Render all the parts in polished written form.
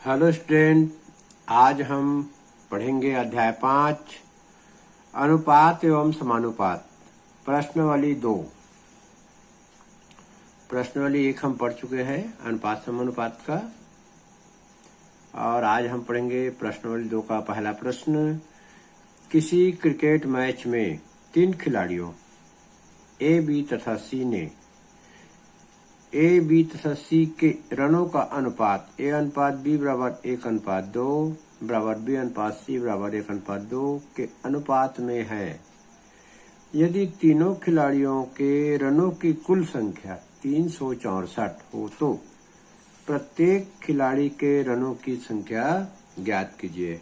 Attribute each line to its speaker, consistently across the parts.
Speaker 1: Hello student, आज हम पढ़ेंगे अध्याय 5 अनुपात एवं समानुपात। प्रश्नावली 2। प्रश्नावली 1 हम पढ़ चुके हैं अनुपात समानुपात का, और आज हम पढ़ेंगे प्रश्नावली 2 का पहला प्रश्न। किसी क्रिकेट मैच में 3 खिलाड़ियों ए, बी तथा सी ने ए, बी तथा सी के रनों का अनुपात ए अनुपात बी बराबर 1:2 बराबर बी अनुपात सी बराबर 1:2 के अनुपात में है। यदि तीनों खिलाड़ियों के रनों की कुल संख्या 364 हो तो प्रत्येक खिलाड़ी के रनों की संख्या ज्ञात कीजिए।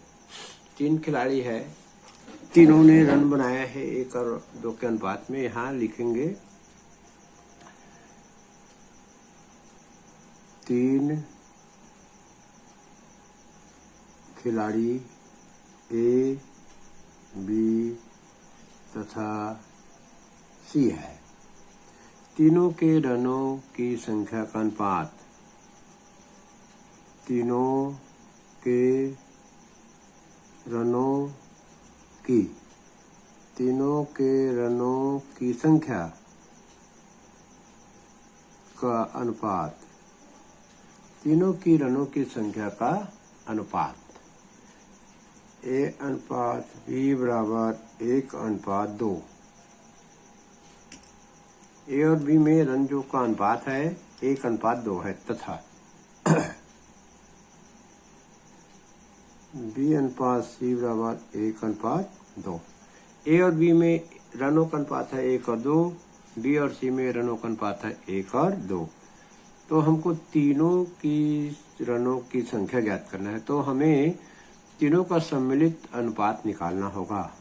Speaker 1: 3 खिलाड़ी है, तीनों ने रन बनाया है 1 और 2 के अनुपात में। यहाँ लिखेंगे 3 खिलाड़ी ए, बी तथा सी है। तीनों के रनों की संख्या का अनुपात तीनों के रनों की संख्या का अनुपात तीनों की रनों की संख्या का अनुपात ए अनुपात बी बराबर 1:2। ए और बी में रन जो का अनुपात है 1:2 है, तथा बी अनुपात सी बराबर 1:2। ए और बी में रनों का अनुपात है 1 और 2, बी और सी में रनों का अनुपात है 1 और 2। तो हमको तीनों की रनों की संख्या ज्ञात करना है, तो हमें तीनों का सम्मिलित अनुपात निकालना होगा।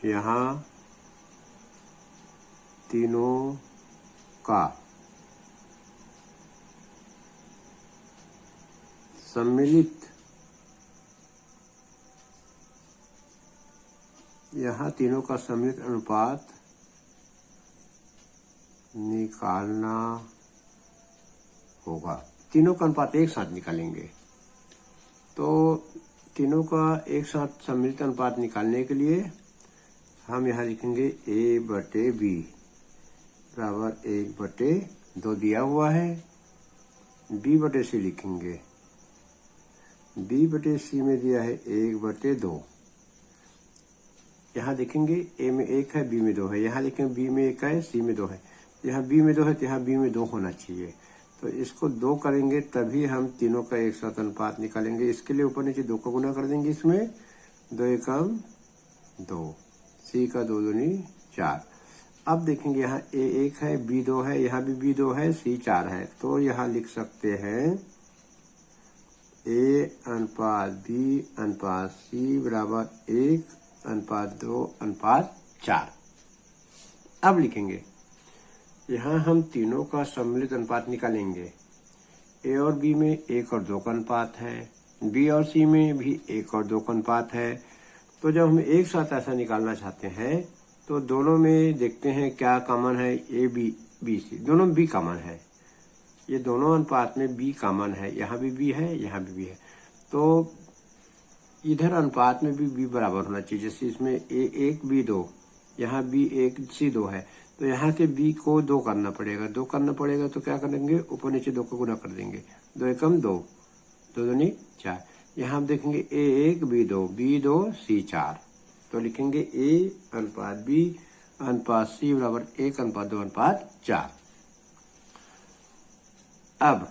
Speaker 1: यहाँ तीनों का सम्मिलित अनुपात निकालना होगा। तीनों का अनुपात एक साथ निकालेंगे, तो तीनों का एक साथ सम्मिलित अनुपात निकालने के लिए हम यहाँ लिखेंगे ए बटे बी बराबर 1/2 दिया हुआ है। बी बटे सी लिखेंगे, बी बटे सी में दिया है 1/2। यहाँ देखेंगे ए में 1 है, बी में 2 है। यहाँ लिखेंगे बी में 1 है, सी में 2 है। यहाँ बी में 2 है तो यहाँ बी में 2 होना चाहिए। तो इसको 2 करेंगे तभी हम तीनों का एक साथ अनुपात निकालेंगे। इसके लिए ऊपर नीचे 2 को गुना कर देंगे। इसमें 2 एकम 2, सी का 2 दूनी 4। अब देखेंगे यहाँ ए 1 है, बी 2 है, यहाँ भी बी 2 है, सी 4 है। तो यहाँ लिख सकते हैं ए अनुपात बी अनुपात सी बराबर 1:2:4। अब लिखेंगे यहाँ हम तीनों का सम्मिलित अनुपात निकालेंगे। ए और बी में 1 और 2 का अनुपात है, बी और सी में भी 1 और 2 का अनुपात है। तो जब हम एक साथ ऐसा निकालना चाहते हैं तो दोनों में देखते हैं क्या कॉमन है। ए बी सी दोनों बी कॉमन है, ये दोनों अनुपात में बी कॉमन है। यहाँ भी बी है, यहाँ भी बी है, तो इधर अनुपात में भी बी बराबर होना चाहिए। जैसे इसमें ए 1 बी 2, यहाँ बी 1 सी 2 है, तो यहाँ के बी को 2 करना पड़ेगा। 2 करना पड़ेगा तो क्या करेंगे, ऊपर नीचे 2 को गुना कर देंगे। 2 एकम 2, 2 दूनी 4। यहाँ हम देखेंगे ए 1 बी 2 सी 4। तो लिखेंगे ए अनुपात बी अनुपात सी बराबर 1:2:4। अब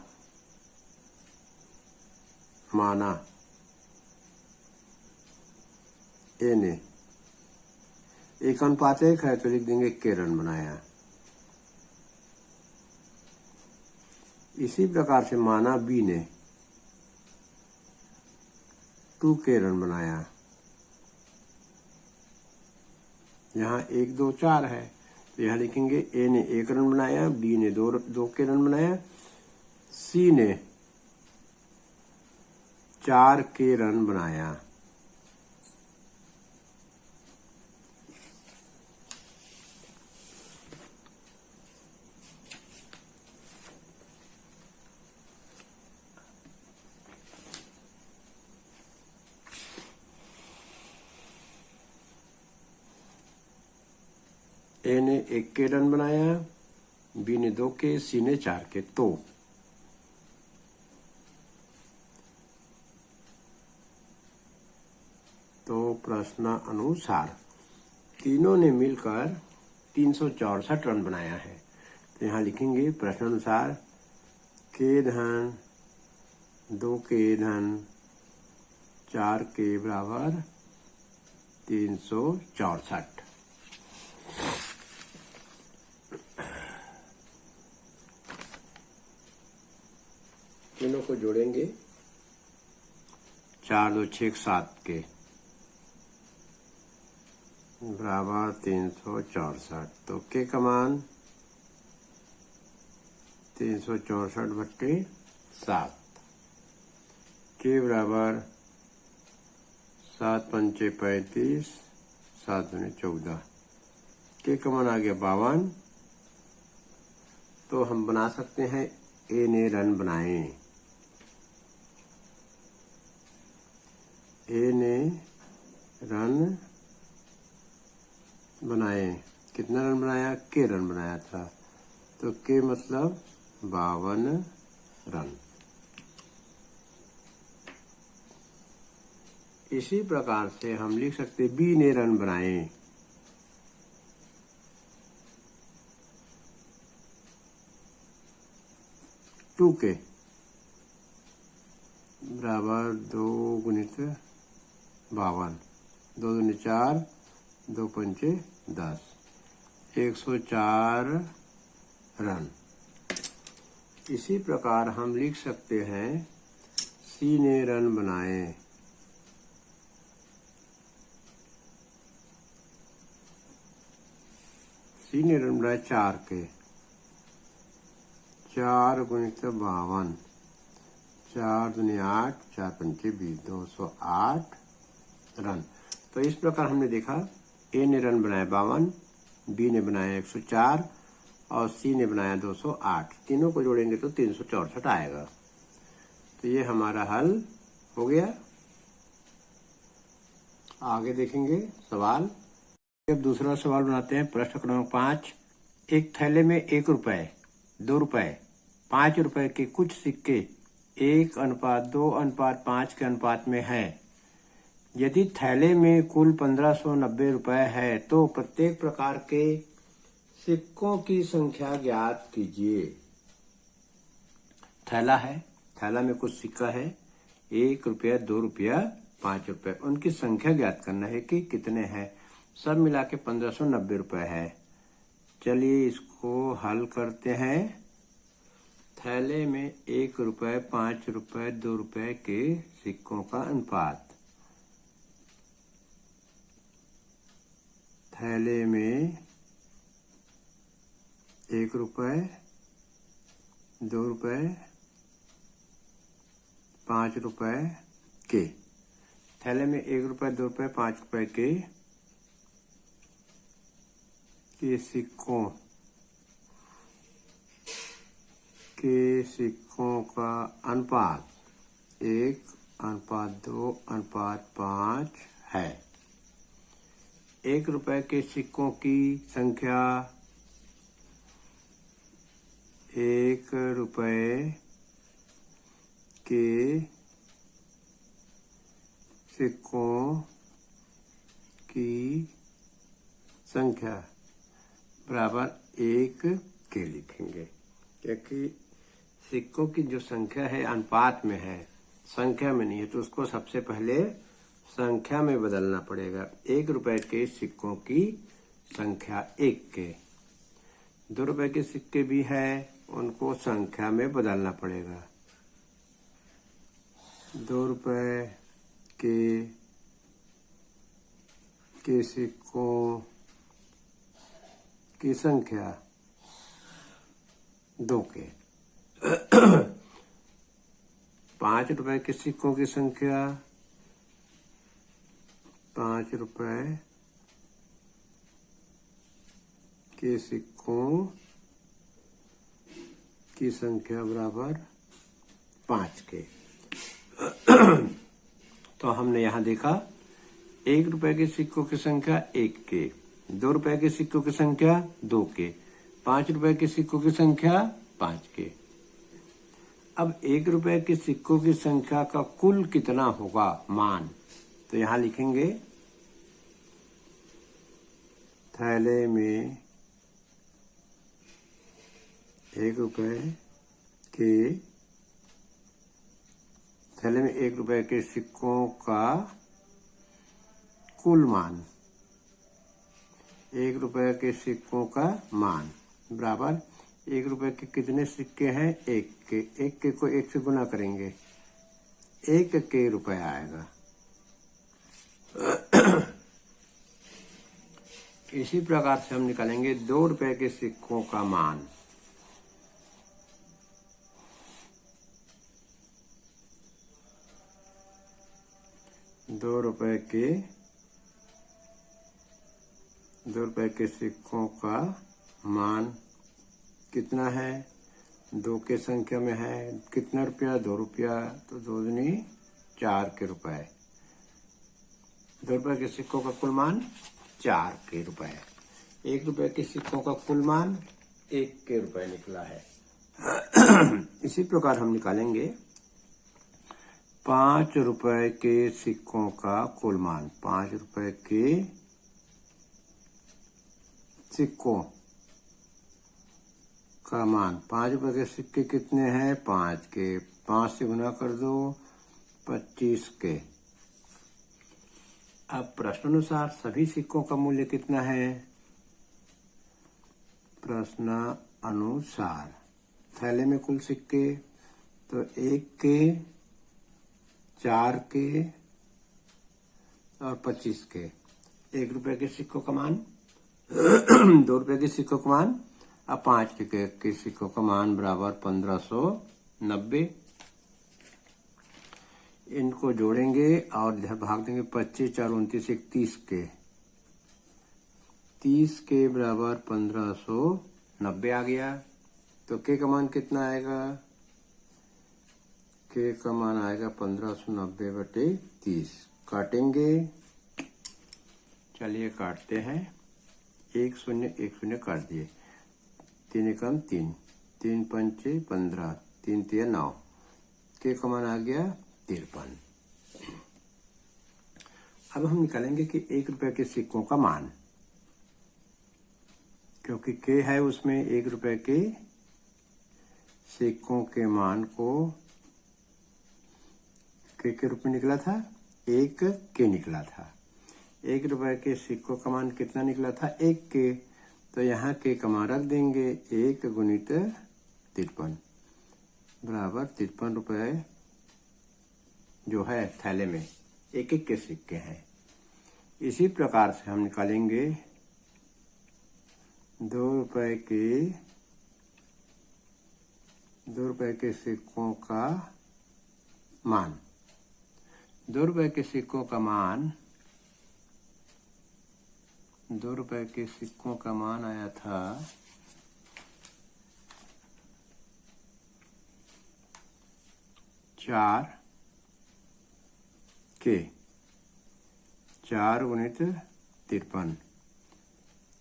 Speaker 1: माना ए ने 1:1 है तो लिख देंगे के रन बनाया। इसी प्रकार से माना बी ने 2 के रन बनाया। यहाँ 1 2 4 है, तो यहाँ लिखेंगे ए ने 1 रन बनाया, बी ने 2 के रन बनाया, सी ने 4 के रन बनाया। ए ने 1 के रन बनाया, बी ने 2 के, सी ने 4 के। तो प्रश्नानुसार तीनों ने मिलकर 364 रन बनाया है। तो यहाँ लिखेंगे प्रश्नानुसार के धन 2 के धन 4 के बराबर 364। तीनों को जोड़ेंगे, 4 2 6 7 के बराबर 364। तो के का मान 364/7, के बराबर 7 पंचे 35, 7 दूनी 14, के का मान आ गया 52। तो हम बना सकते हैं ए ने रन बनाए, ए ने रन बनाए। कितना रन बनाया? के रन बनाया था, तो के मतलब 52 रन। इसी प्रकार से हम लिख सकते बी ने रन बनाए, टू के बराबर 2 गुणित 52, 2 दूनी 4, 2 पंचे 10, 104 रन। इसी प्रकार हम लिख सकते हैं सी ने रन बनाए, सी ने रन बनाए 4 के, 4 गुणित 52, 4 दूनी 8, 4 पंचे 20, 208 रन। तो इस प्रकार हमने देखा ए ने रन बनाया 52, बी ने बनाया 104 और सी ने बनाया 208। तीनों को जोड़ेंगे तो 364 आएगा। तो ये हमारा हल हो गया। आगे देखेंगे सवाल। अब दूसरा सवाल बनाते हैं। प्रश्न क्रमांक 5। एक थैले में 1 रुपए, 2 रुपए, 5 रुपए के कुछ सिक्के 1:2:5 के अनुपात में है। यदि थैले में कुल 1590 रुपए है तो प्रत्येक प्रकार के सिक्कों की संख्या ज्ञात कीजिए। थैला है, थैला में कुछ सिक्का है, 1 रुपया, 2 रुपया, 5 रुपए। उनकी संख्या ज्ञात करना है कि कितने हैं। सब मिला के 1590 रुपए है। चलिए इसको हल करते हैं। थैले में 1 रुपए, 5 रुपए, 2 रुपए के सिक्कों का अनुपात। थैले में 1 रुपए, 2 रुपए, 5 रुपए के, थैले में 1 रुपए, 2 रुपए, 5 रुपए के सिक्कों का अनुपात 1:2:5 है। 1 रुपए के सिक्कों की संख्या 1 रुपए के सिक्कों की संख्या बराबर 1 के लिखेंगे, क्योंकि सिक्कों की जो संख्या है अनुपात में है, संख्या में नहीं है, तो उसको सबसे पहले संख्या में बदलना पड़ेगा। 1 रुपए के सिक्कों की संख्या 1 के, 2 रुपए के सिक्के भी है, उनको संख्या में बदलना पड़ेगा। 2 रुपए के सिक्कों की संख्या 2 के। 5 रुपए के सिक्कों की संख्या 5 रुपए के सिक्कों की संख्या बराबर 5 के। तो हमने यहां देखा 1 रुपए के सिक्कों की संख्या 1 के, ₹2 के सिक्कों की संख्या 2 के, ₹5 के सिक्कों की संख्या 5 के। अब ₹1 के सिक्कों की संख्या का कुल कितना होगा मान, तो यहां लिखेंगे थैले में ₹1 के सिक्कों का कुल मान, ₹1 के सिक्कों का मान बराबर ₹1 के कितने सिक्के हैं, 1 के। 1 के को 1 से गुना करेंगे, 1 के रुपए आएगा। इसी प्रकार से हम निकालेंगे ₹2 के सिक्कों का मान। ₹2 के सिक्कों का मान कितना है, 2 के संख्या में है, कितना रुपया, ₹2, तो 2 दूनी 4 के रुपए। ₹2 के सिक्कों का कुल मान 4 के रुपए। ₹1 के सिक्कों का कुल मान 1 के रुपए निकला है। इसी प्रकार हम निकालेंगे ₹5 के सिक्कों का कुल मान। ₹5 के सिक्कों का मान, ₹5 के सिक्के कितने हैं, 5 के, 5 से गुना कर दो 25 के। अब प्रश्नानुसार सभी सिक्कों का मूल्य कितना है, प्रश्न अनुसार थैले में कुल सिक्के तो 1 के, 4 के और 25 के। ₹1 के सिक्कों का मान, ₹2 के सिक्कों का मान, अब 5 के सिक्कों का मान बराबर 1590। इनको जोड़ेंगे और इधर भाग देंगे, 25, 4, 29, 30 के। 30 के बराबर 1590 आ गया। तो के का मान कितना आएगा, के का मान आएगा 1590/30। काटेंगे, चलिए काटते हैं। 1 0 1 0 काट दिए, 3 एकम 3, 3 पंचे 15, 3 तिया 9, के का मान आ गया 53। अब हम निकालेंगे कि ₹1 के सिक्कों का मान, क्योंकि के है उसमें ₹1 के सिक्कों के मान को के रूप में निकला था, 1 के निकला था। ₹1 के सिक्कों का मान कितना निकला था, 1 के। तो यहाँ के का मान रख देंगे, 1 गुणित 53 बराबर ₹53 जो है थैले में 1 के सिक्के हैं। इसी प्रकार से हम निकालेंगे ₹2 के सिक्कों का मान। ₹2 के सिक्कों का मान, ₹2 के सिक्कों का मान आया था 4 के, 4 गुणित 53,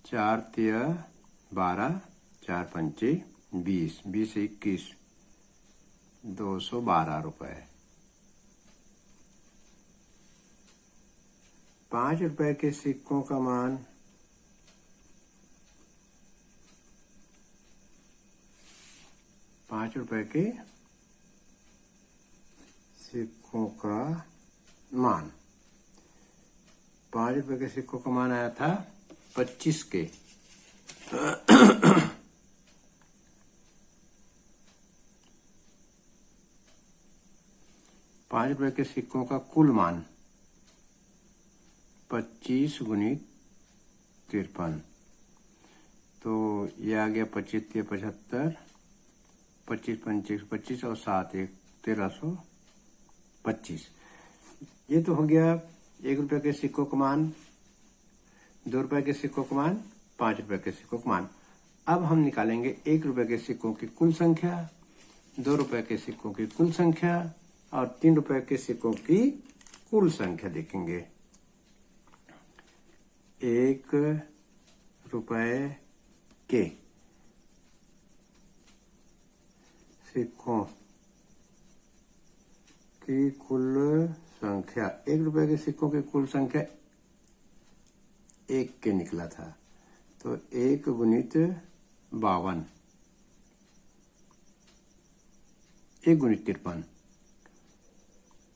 Speaker 1: 4 तिया 12, 4 पंचे 20, 20 21, ₹212। ₹5 के सिक्कों का मान, ₹5 के सिक्कों का मान, ₹5 के सिक्कों का मान आया था 25 के। ₹5 के सिक्कों का कुल मान 25 गुणित 53, तो ये आ गया 25 तिया 75, 25 पंचे 25 और 7 1 1325। ये तो हो गया ₹1 के सिक्कों का मान, ₹2 के सिक्कों का मान, ₹5 के सिक्कों का मान। अब हम निकालेंगे ₹1 के सिक्कों की कुल संख्या, ₹2 के सिक्कों की कुल संख्या और ₹3 के सिक्कों की कुल संख्या देखेंगे। 1 रुपए के सिक्कों की कुल संख्या, 1 रुपए के सिक्कों की कुल संख्या 1 के निकला था, तो 1 गुणित 52, 1 गुणित 53,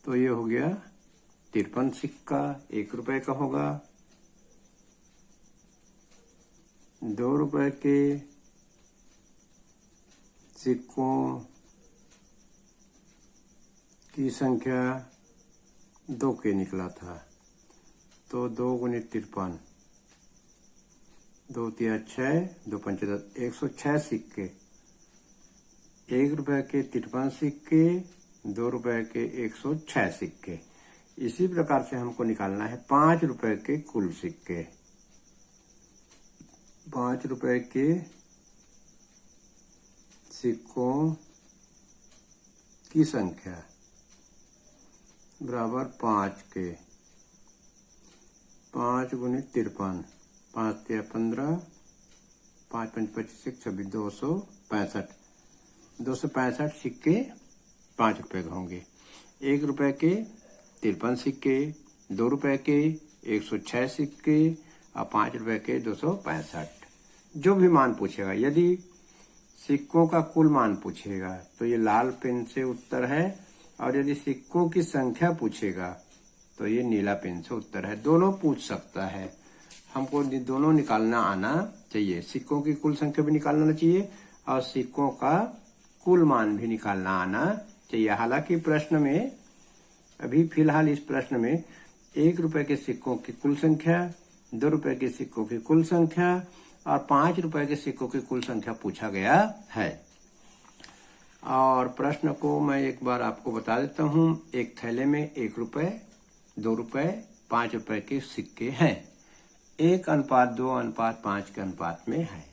Speaker 1: तो ये हो गया 53 सिक्का 1 रुपए का होगा। 2 रुपए के सिक्कों की संख्या 2 के निकला था, तो 2 गुणित 53, 2 तिया 6, 2 पंचे 10, 106 सिक्के, 1 रुपए के 53 सिक्के, 2 रुपए के 106 सिक्के। इसी प्रकार से हमको निकालना है 5 रुपए के कुल सिक्के। 5 रुपए के सिक्कों की संख्या बराबर 5 के, 5 गुणित 53, 5 तिया 15, 5 पंच 25, 26, 265, 265 सिक्के 5 रुपए के होंगे। 1 रुपए के 53 सिक्के, 2 रुपए के 106 सिक्के और 5 रुपए के 265। जो भी मान पूछेगा, यदि सिक्कों का कुल मान पूछेगा तो ये लाल पेन से उत्तर है, और यदि सिक्कों की संख्या पूछेगा तो ये नीला पेन से उत्तर है। दोनों पूछ सकता है, हमको दोनों निकालना आना चाहिए। सिक्कों की कुल संख्या भी निकालना चाहिए और सिक्कों का कुल मान भी निकालना आना चाहिए। हालांकि प्रश्न में, अभी फिलहाल इस प्रश्न में 1 रुपए के सिक्कों की कुल संख्या, 2 रुपए के सिक्कों की कुल संख्या और 5 रुपए के सिक्कों की कुल संख्या पूछा गया है। और प्रश्न को मैं एक बार आपको बता देता हूं। एक थैले में 1 रुपए, 2 रुपए, 5 रुपए के सिक्के हैं। 1:2:5 के अनुपात में है,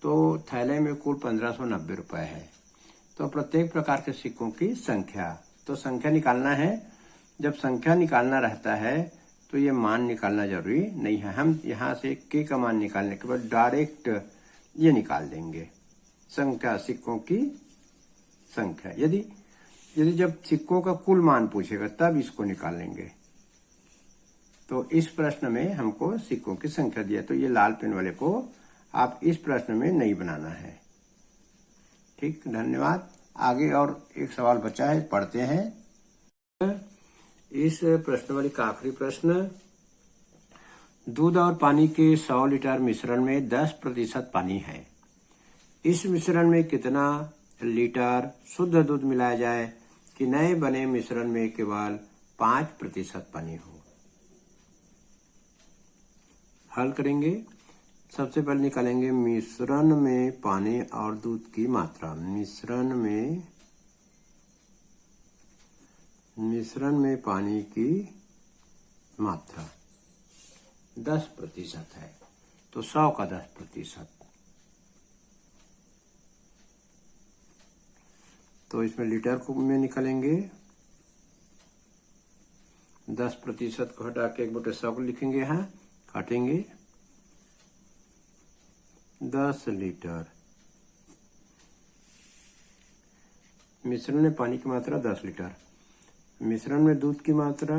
Speaker 1: तो थैले में कुल 1590 रुपए है। तो प्रत्येक प्रकार के सिक्कों की संख्या, तो संख्या निकालना है। जब संख्या निकालना रहता है तो ये मान निकालना जरूरी नहीं है। हम यहाँ से के का मान निकालने के बाद डायरेक्ट ये निकाल देंगे संख्या, सिक्कों की संख्या। यदि जब सिक्कों का कुल मान पूछेगा तब इसको निकालेंगे। तो इस प्रश्न में हमको सिक्कों की संख्या दिया, तो ये लाल पेन वाले को आप इस प्रश्न में नहीं बनाना है। ठीक, धन्यवाद। आगे और एक सवाल बचा है, पढ़ते हैं। इस प्रश्नावली का आखिरी प्रश्न, दूध और पानी के 100 लीटर मिश्रण में 10% पानी है। इस मिश्रण में कितना लीटर शुद्ध दूध मिलाया जाए कि नए बने मिश्रण में केवल 5% पानी हो। हल करेंगे। सबसे पहले निकालेंगे मिश्रण में पानी और दूध की मात्रा। मिश्रण में पानी की मात्रा 10% है, तो 100 का 10%, तो इसमें लीटर को में निकालेंगे। 10% को हटा के 1/100 को लिखेंगे, यहाँ काटेंगे। 10 लीटर मिश्रण में पानी की मात्रा 10 लीटर, मिश्रण में दूध की मात्रा,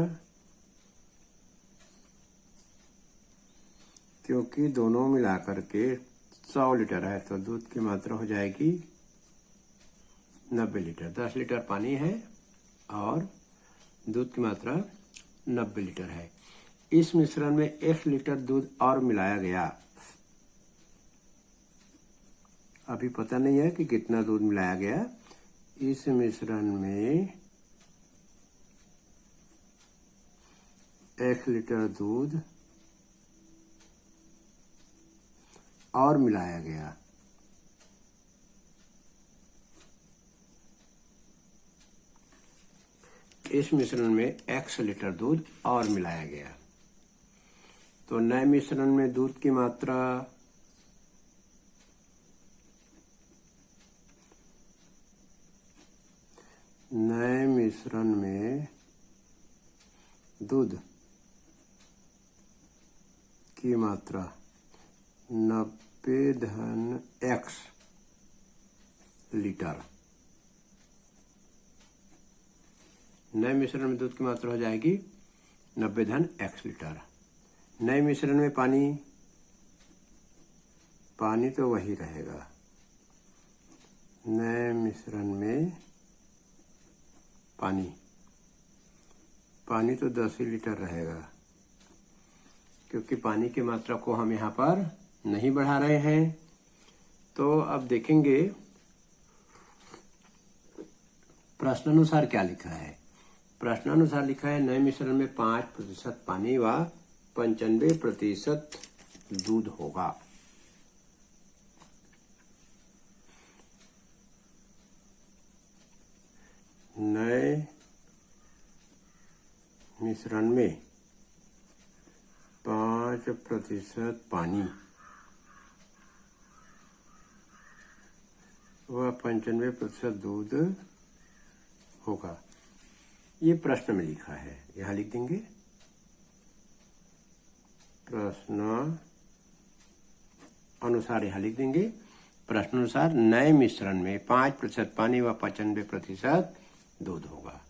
Speaker 1: क्योंकि दोनों मिलाकर के 100 लीटर है तो दूध की मात्रा हो जाएगी 90 लीटर। 10 लीटर पानी है और दूध की मात्रा 90 लीटर है। इस मिश्रण में 1 लीटर दूध और मिलाया गया। अभी पता नहीं है कि कितना दूध मिलाया गया। इस मिश्रण में 1 लीटर दूध और मिलाया गया। इस मिश्रण में x लीटर दूध और मिलाया गया। तो नए मिश्रण में दूध की मात्रा 90 x लीटर। नए मिश्रण में दूध की मात्रा हो जाएगी 90 x लीटर। नए मिश्रण में पानी तो वही रहेगा। नए मिश्रण में पानी तो 10 ही लीटर रहेगा, क्योंकि पानी की मात्रा को हम यहाँ पर नहीं बढ़ा रहे हैं। तो अब देखेंगे प्रश्नानुसार क्या लिखा है। प्रश्नानुसार लिखा है नए मिश्रण में 5% पानी व 95% दूध होगा। नए मिश्रण में 5% पानी व 95% दूध होगा। ये प्रश्न में लिखा है, यहां लिख देंगे। प्रश्न अनुसार यहां लिख देंगे। प्रश्न अनुसार नए मिश्रण में 5% पानी व 95% दूध होगा।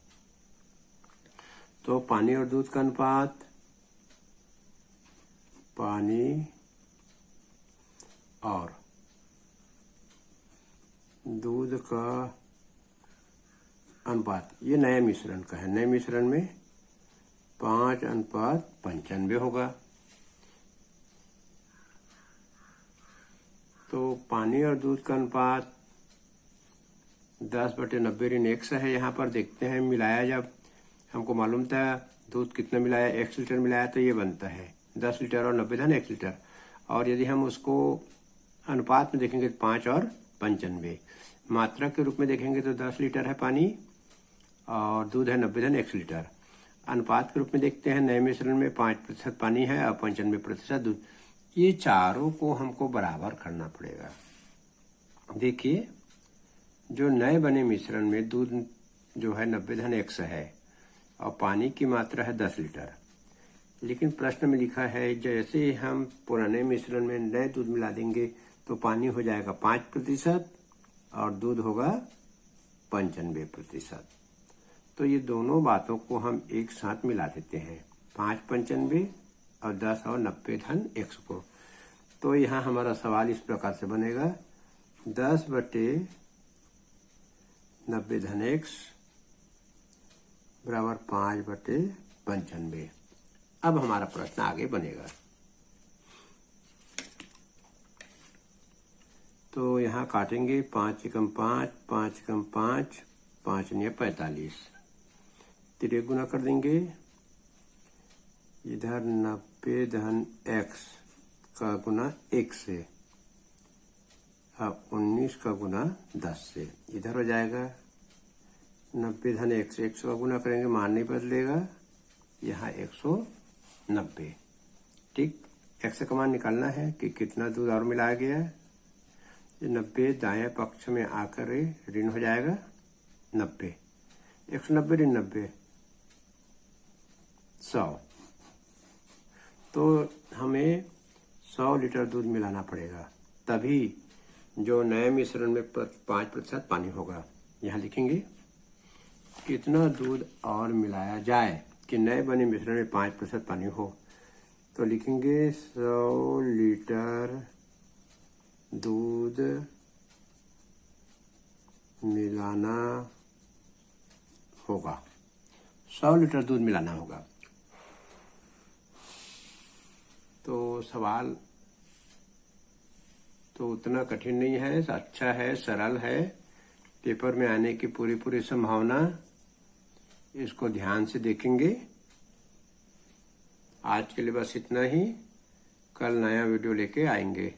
Speaker 1: तो पानी और दूध का अनुपात, पानी और दूध का अनुपात, ये नए मिश्रण का है। नए मिश्रण में 5:95 होगा। तो पानी और दूध का अनुपात 10/90 है। यहाँ पर देखते हैं मिलाया, जब हमको मालूम था दूध कितना मिलाया, 1 लीटर मिलाया, तो ये बनता है 10 लीटर और 90 1 लीटर। और यदि हम उसको अनुपात में देखेंगे तो 5 और 95, मात्रा के रूप में देखेंगे तो 10 लीटर है पानी और दूध है 90 1 लीटर। अनुपात के रूप में देखते हैं, नए मिश्रण में 5% पानी है और 95% दूध। ये चारों को हमको बराबर करना पड़ेगा। देखिए, जो नए बने मिश्रण में दूध जो है 90 x है और पानी की मात्रा है 10 लीटर, लेकिन प्रश्न में लिखा है जैसे ही हम पुराने मिश्रण में नए दूध मिला देंगे तो पानी हो जाएगा 5% और दूध होगा 95%। तो ये दोनों बातों को हम एक साथ मिला देते हैं, 5×95 और 10 और 90x को। तो यहाँ हमारा सवाल इस प्रकार से बनेगा, 10/90x बराबर 5/95। अब हमारा प्रश्न आगे बनेगा। तो यहाँ काटेंगे, 5 एकम 5, 5 एकम 5, 5 × 45, तिरे गुना कर देंगे। इधर 90x का गुना 1 से, अब 19 का गुना 10 से, इधर हो जाएगा 90x 100 का गुना करेंगे, मान नहीं बदलेगा, यहाँ 190। ठीक, x का मान निकालना है कि कितना दूध और मिलाया गया है। 90 दाएं पक्ष में आकर ऋण हो जाएगा 90, 190 ऋण 90 100। तो हमें 100 लीटर दूध मिलाना पड़ेगा, तभी जो नए मिश्रण में 5% पानी होगा। यहाँ लिखेंगे कितना दूध और मिलाया जाए कि नए बने मिश्रण में 5% पानी हो। तो लिखेंगे 100 लीटर दूध मिलाना होगा। 100 लीटर दूध मिलाना होगा। तो सवाल तो उतना कठिन नहीं है, अच्छा है, सरल है, पेपर में आने की पूरी संभावना। इसको ध्यान से देखेंगे। आज के लिए बस इतना ही, कल नया वीडियो लेके आएंगे।